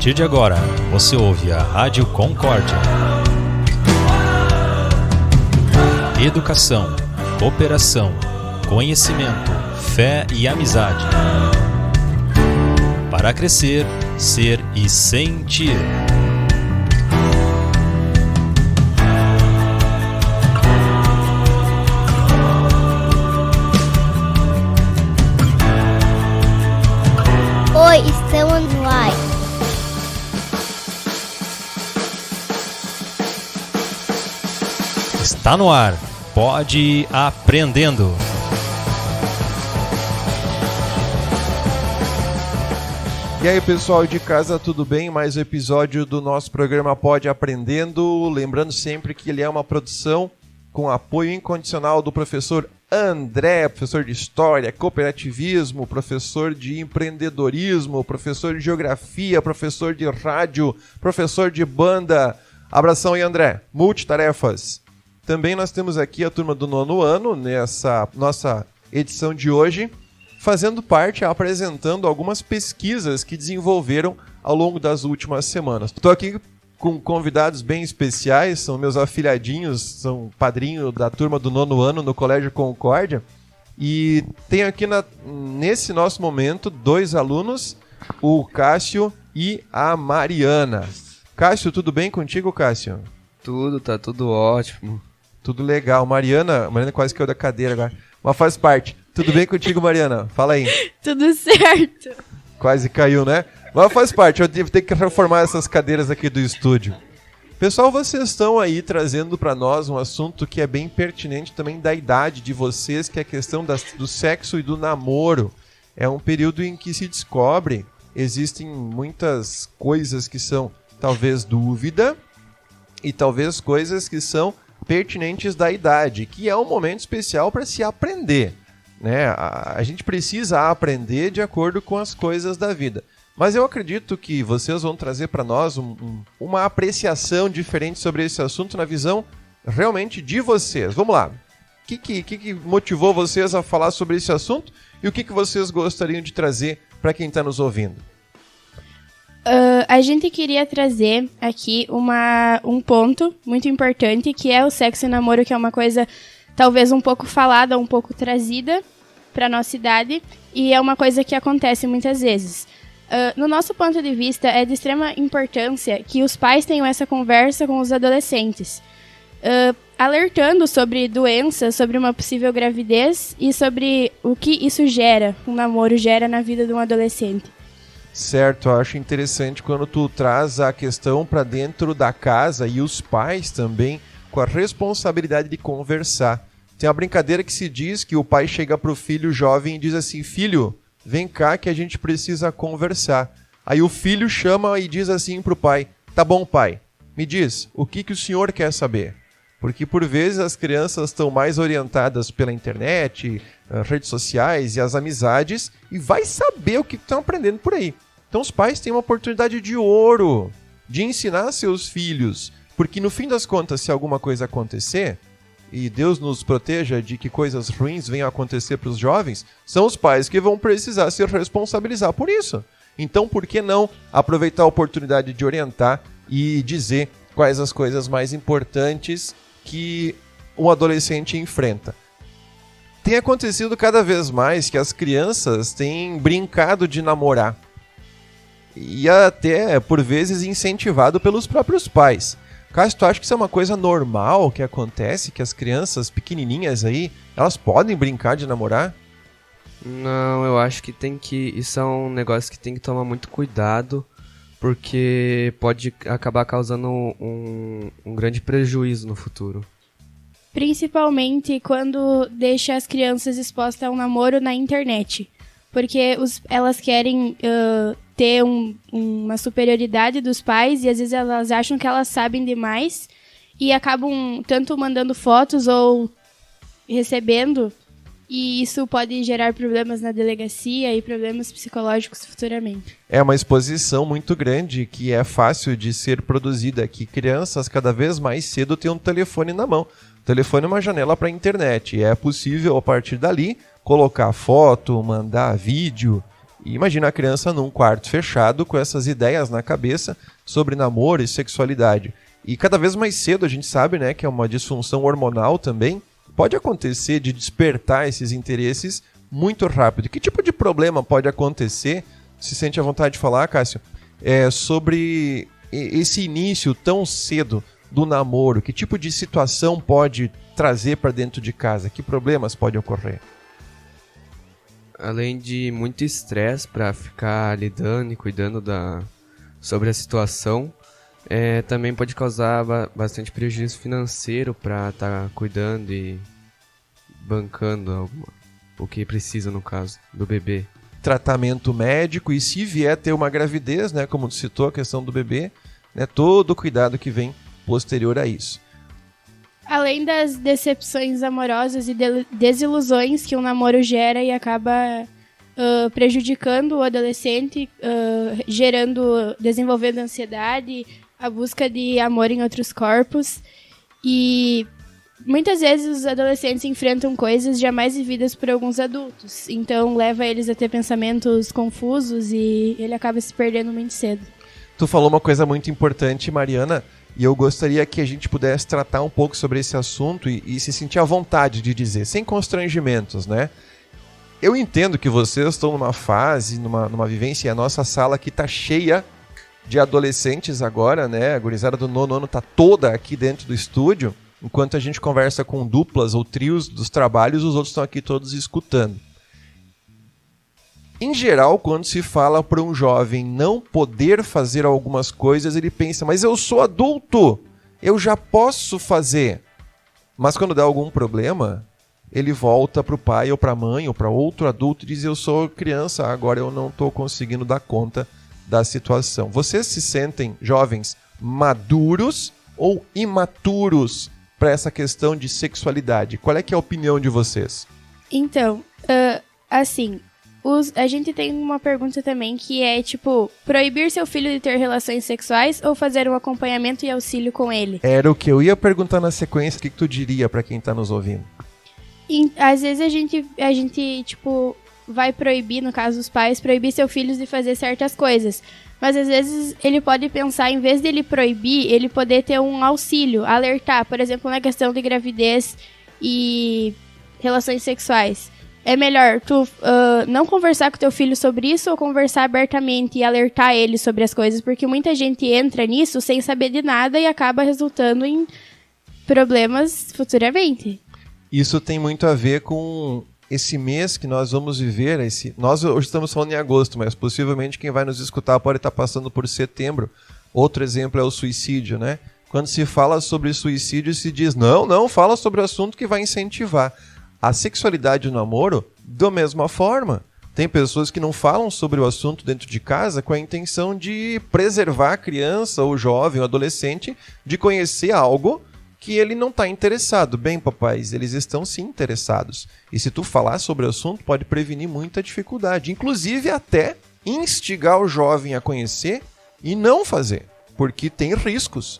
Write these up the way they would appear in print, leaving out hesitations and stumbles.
partir de agora, você ouve a Rádio Concórdia. Educação, cooperação, conhecimento, fé e amizade. Para crescer, ser e sentir. Oi, estamos no ar. Está no ar. Pode ir aprendendo. E aí, pessoal de casa, tudo bem? Mais um episódio do nosso programa Pode Aprendendo. Lembrando sempre que ele é uma produção com apoio incondicional do professor André, professor de História, Cooperativismo, professor de Empreendedorismo, professor de Geografia, professor de Rádio, professor de Banda. Abração aí, André. Multitarefas. Também nós temos aqui a turma do 9º ano, nessa nossa edição de hoje, fazendo parte, apresentando algumas pesquisas que desenvolveram ao longo das últimas semanas. Estou aqui com convidados bem especiais, são meus afilhadinhos, são padrinho da turma do 9º ano no Colégio Concórdia. E tenho aqui nesse nosso momento 2 alunos, o Cássio e a Mariana. Cássio, tudo bem contigo, Cássio? Tudo, tá tudo ótimo. Tudo legal. Mariana quase caiu da cadeira agora, mas faz parte. Tudo bem contigo, Mariana? Fala aí. Tudo certo. Quase caiu, né? Mas faz parte, eu devo ter que reformar essas cadeiras aqui do estúdio. Pessoal, vocês estão aí trazendo para nós um assunto que é bem pertinente também da idade de vocês, que é a questão do sexo e do namoro. É um período em que se descobre, existem muitas coisas que são talvez dúvida e talvez coisas que são pertinentes da idade, que é um momento especial para se aprender, né? A gente precisa aprender de acordo com as coisas da vida. Mas eu acredito que vocês vão trazer para nós uma apreciação diferente sobre esse assunto na visão realmente de vocês. Vamos lá. O que motivou vocês a falar sobre esse assunto e o que vocês gostariam de trazer para quem está nos ouvindo? A gente queria trazer aqui um ponto muito importante, que é o sexo e namoro, que é uma coisa talvez um pouco falada, um pouco trazida para nossa idade, e é uma coisa que acontece muitas vezes. No nosso ponto de vista, é de extrema importância que os pais tenham essa conversa com os adolescentes, alertando sobre doenças, sobre uma possível gravidez e sobre o que isso gera, um namoro gera na vida de um adolescente. Certo, eu acho interessante quando tu traz a questão para dentro da casa e os pais também com a responsabilidade de conversar. Tem uma brincadeira que se diz que o pai chega pro filho jovem e diz assim: filho, vem cá que a gente precisa conversar. Aí o filho chama e diz assim pro pai: tá bom, pai, me diz, o que o senhor quer saber? Porque por vezes as crianças estão mais orientadas pela internet, redes sociais e as amizades, e vai saber o que estão aprendendo por aí. Então os pais têm uma oportunidade de ouro de ensinar seus filhos, porque no fim das contas, se alguma coisa acontecer, e Deus nos proteja de que coisas ruins venham a acontecer para os jovens, são os pais que vão precisar se responsabilizar por isso. Então por que não aproveitar a oportunidade de orientar e dizer quais as coisas mais importantes que um adolescente enfrenta? Tem acontecido cada vez mais que as crianças têm brincado de namorar e até, por vezes, incentivado pelos próprios pais. Cássio, tu acha que isso é uma coisa normal que acontece, que as crianças pequenininhas aí, elas podem brincar de namorar? Não, eu acho que isso é um negócio que tem que tomar muito cuidado, porque pode acabar causando um grande prejuízo no futuro. Principalmente quando deixa as crianças expostas a um namoro na internet. Porque elas querem ter uma superioridade dos pais e às vezes elas acham que elas sabem demais e acabam tanto mandando fotos ou recebendo, e isso pode gerar problemas na delegacia e problemas psicológicos futuramente. É uma exposição muito grande que é fácil de ser produzida, que crianças cada vez mais cedo têm um telefone na mão. O telefone é uma janela para a internet e é possível, a partir dali, colocar foto, mandar vídeo E imagina a criança num quarto fechado com essas ideias na cabeça sobre namoro e sexualidade. E cada vez mais cedo a gente sabe, né, que é uma disfunção hormonal também. Pode acontecer de despertar esses interesses muito rápido. Que tipo de problema pode acontecer? Se sente à vontade de falar, Cássio? Sobre esse início tão cedo do namoro. Que tipo de situação pode trazer para dentro de casa? Que problemas podem ocorrer? Além de muito estresse para ficar lidando e cuidando sobre a situação, também pode causar bastante prejuízo financeiro para estar cuidando e bancando o que precisa, no caso, do bebê. Tratamento médico, e se vier ter uma gravidez, né, como tu citou a questão do bebê, né, todo o cuidado que vem posterior a isso. Além das decepções amorosas e desilusões que um namoro gera e acaba prejudicando o adolescente, desenvolvendo ansiedade, a busca de amor em outros corpos. E muitas vezes os adolescentes enfrentam coisas jamais vividas por alguns adultos. Então leva eles a ter pensamentos confusos e ele acaba se perdendo muito cedo. Tu falou uma coisa muito importante, Mariana, e eu gostaria que a gente pudesse tratar um pouco sobre esse assunto e se sentir à vontade de dizer, sem constrangimentos, né? Eu entendo que vocês estão numa fase, numa vivência, e a nossa sala aqui tá cheia de adolescentes agora, né? A gurizada do nono ano tá toda aqui dentro do estúdio. Enquanto a gente conversa com duplas ou trios dos trabalhos, os outros estão aqui todos escutando. Em geral, quando se fala para um jovem não poder fazer algumas coisas, ele pensa, mas eu sou adulto, eu já posso fazer. Mas quando dá algum problema, ele volta para o pai ou para a mãe ou para outro adulto e diz, eu sou criança, agora eu não estou conseguindo dar conta da situação. Vocês se sentem, jovens, maduros ou imaturos para essa questão de sexualidade? Qual é que é a opinião de vocês? Então, a gente tem uma pergunta também que é, proibir seu filho de ter relações sexuais ou fazer um acompanhamento e auxílio com ele? Era o que eu ia perguntar na sequência, o que tu diria para quem tá nos ouvindo? Às vezes a gente vai proibir, no caso os pais, proibir seus filhos de fazer certas coisas. Mas às vezes ele pode pensar, em vez dele proibir, ele poder ter um auxílio, alertar, por exemplo, na questão de gravidez e relações sexuais. É melhor tu não conversar com teu filho sobre isso ou conversar abertamente e alertar ele sobre as coisas, porque muita gente entra nisso sem saber de nada e acaba resultando em problemas futuramente. Isso tem muito a ver com esse mês que nós vamos viver. Nós hoje estamos falando em agosto, mas possivelmente quem vai nos escutar pode estar passando por setembro. Outro exemplo é o suicídio, né? Quando se fala sobre suicídio, se diz, não, fala sobre o assunto que vai incentivar. A sexualidade no namoro, da mesma forma. Tem pessoas que não falam sobre o assunto dentro de casa com a intenção de preservar a criança, ou jovem, ou adolescente, de conhecer algo que ele não está interessado. Bem, papais, eles estão sim interessados. E se tu falar sobre o assunto, pode prevenir muita dificuldade. Inclusive até instigar o jovem a conhecer e não fazer. Porque tem riscos.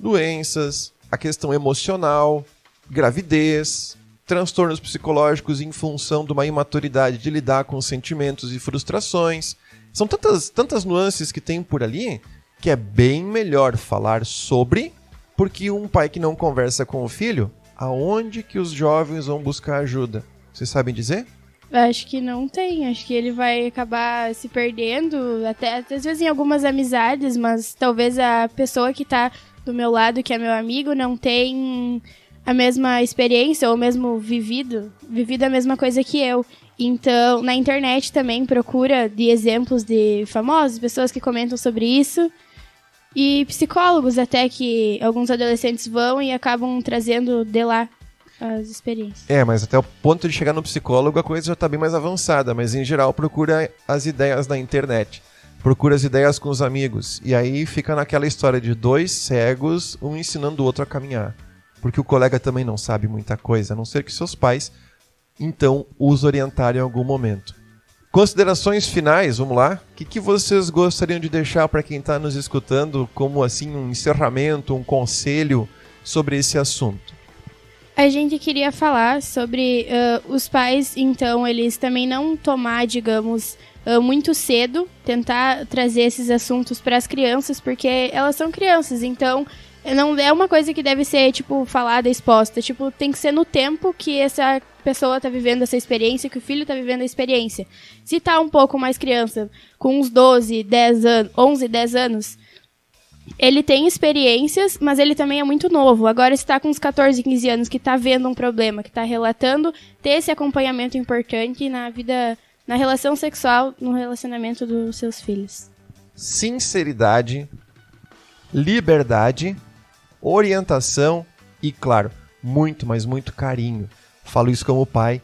Doenças, a questão emocional, gravidez, transtornos psicológicos em função de uma imaturidade de lidar com sentimentos e frustrações. São tantas nuances que tem por ali que é bem melhor falar sobre, porque um pai que não conversa com o filho, aonde que os jovens vão buscar ajuda? Vocês sabem dizer? Acho que não tem. Acho que ele vai acabar se perdendo, até às vezes em algumas amizades, mas talvez a pessoa que tá do meu lado, que é meu amigo, não tem a mesma experiência ou mesmo vivido a mesma coisa que eu. Então, na internet também procura de exemplos de famosos, pessoas que comentam sobre isso, e psicólogos até, que alguns adolescentes vão e acabam trazendo de lá as experiências. Mas até o ponto de chegar no psicólogo a coisa já está bem mais avançada, mas em geral procura as ideias na internet, procura as ideias com os amigos, e aí fica naquela história de dois cegos, um ensinando o outro a caminhar, porque o colega também não sabe muita coisa, a não ser que seus pais então os orientarem em algum momento. Considerações finais, vamos lá. O que vocês gostariam de deixar para quem está nos escutando como assim um encerramento, um conselho sobre esse assunto? A gente queria falar sobre os pais, então, eles também não tomar, digamos, muito cedo, tentar trazer esses assuntos para as crianças, porque elas são crianças, então não é uma coisa que deve ser, tipo, falada, exposta. Tipo, tem que ser no tempo que essa pessoa tá vivendo essa experiência, que o filho tá vivendo a experiência. Se tá um pouco mais criança, com uns 12, 10 anos, 11, 10 anos, ele tem experiências, mas ele também é muito novo. Agora, se tá com uns 14, 15 anos, que tá vendo um problema, que tá relatando, ter esse acompanhamento importante na vida, na relação sexual, no relacionamento dos seus filhos. Sinceridade, liberdade, orientação e, claro, muito, mas muito carinho. Falo isso como pai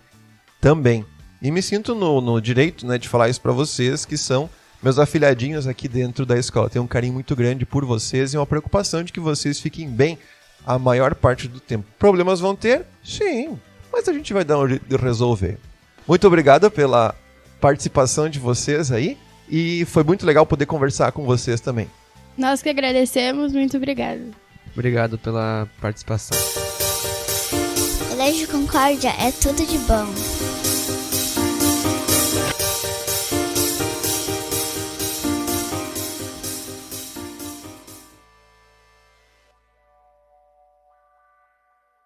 também. E me sinto no direito, né, de falar isso para vocês, que são meus afilhadinhos aqui dentro da escola. Tenho um carinho muito grande por vocês e uma preocupação de que vocês fiquem bem a maior parte do tempo. Problemas vão ter? Sim, mas a gente vai dar um jeito de resolver. Muito obrigado pela participação de vocês aí e foi muito legal poder conversar com vocês também. Nós que agradecemos, muito obrigada. Obrigado pela participação. Colégio Concórdia é tudo de bom.